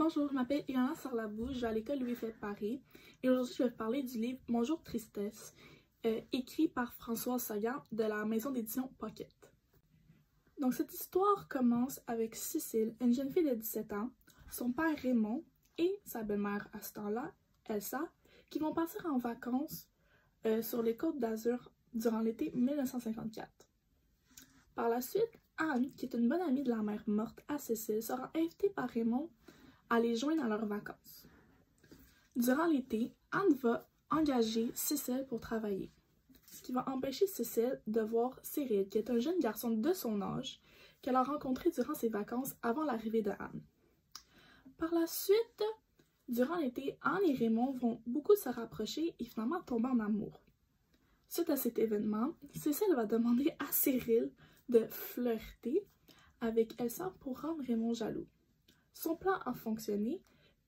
Bonjour, je m'appelle Ilana Sarlabou, je vais à l'école Louis-Philippe Paris et aujourd'hui je vais vous parler du livre Bonjour Tristesse, écrit par Françoise Sagan de la maison d'édition Pocket. Donc cette histoire commence avec Cécile, une jeune fille de 17 ans, son père Raymond et sa belle-mère à ce temps-là, Elsa, qui vont partir en vacances sur les côtes d'Azur durant l'été 1954. Par la suite, Anne, qui est une bonne amie de la mère morte à Cécile, sera invitée par Raymond à les joindre dans leurs vacances. Durant l'été, Anne va engager Cécile pour travailler, ce qui va empêcher Cécile de voir Cyril, qui est un jeune garçon de son âge qu'elle a rencontré durant ses vacances avant l'arrivée de Anne. Par la suite, durant l'été, Anne et Raymond vont beaucoup se rapprocher et finalement tomber en amour. Suite à cet événement, Cécile va demander à Cyril de flirter avec Elsa pour rendre Raymond jaloux. Son plan a fonctionné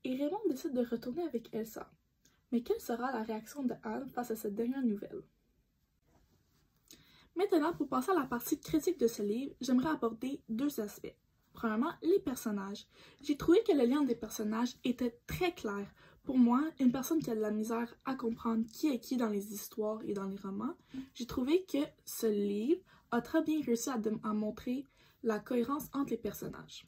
et Raymond décide de retourner avec Elsa. Mais quelle sera la réaction de Anne face à cette dernière nouvelle? Maintenant, pour passer à la partie critique de ce livre, j'aimerais aborder deux aspects. Premièrement, les personnages. J'ai trouvé que le lien des personnages était très clair. Pour moi, une personne qui a de la misère à comprendre qui est qui dans les histoires et dans les romans, j'ai trouvé que ce livre a très bien réussi à montrer la cohérence entre les personnages.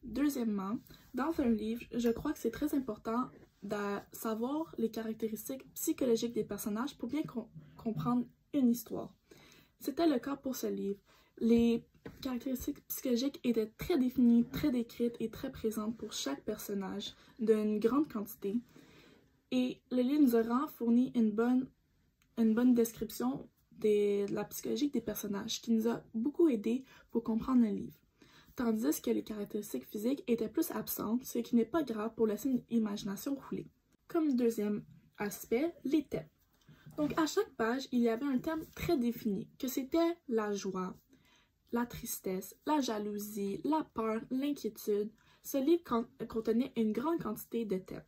Deuxièmement, dans un livre, je crois que c'est très important de savoir les caractéristiques psychologiques des personnages pour bien comprendre une histoire. C'était le cas pour ce livre. Les caractéristiques psychologiques étaient très définies, très décrites et très présentes pour chaque personnage d'une grande quantité. Et le livre nous aura fourni une bonne description de la psychologie des personnages qui nous a beaucoup aidé pour comprendre le livre. Tandis que les caractéristiques physiques étaient plus absentes, ce qui n'est pas grave pour laisser une imagination rouler. Comme deuxième aspect, les thèmes. Donc à chaque page, il y avait un thème très défini, que c'était la joie, la tristesse, la jalousie, la peur, l'inquiétude. Ce livre contenait une grande quantité de thèmes.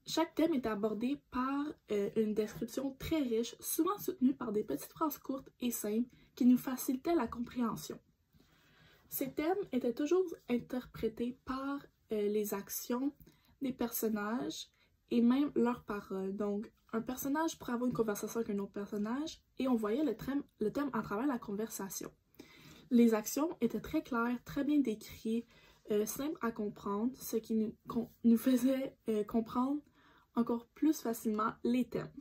Chaque thème est abordé par une description très riche, souvent soutenue par des petites phrases courtes et simples qui nous facilitaient la compréhension. Ces thèmes étaient toujours interprétés par les actions des personnages et même leurs paroles. Donc, un personnage pourrait avoir une conversation avec un autre personnage et on voyait le thème à travers la conversation. Les actions étaient très claires, très bien décrites, simples à comprendre, ce qui nous faisait comprendre encore plus facilement les thèmes.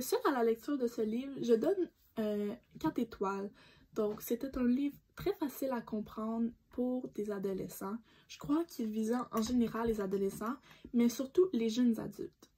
Suite à la lecture de ce livre, je donne 4 étoiles. Donc, c'était un livre très facile à comprendre pour des adolescents. Je crois qu'il visait en général les adolescents, mais surtout les jeunes adultes.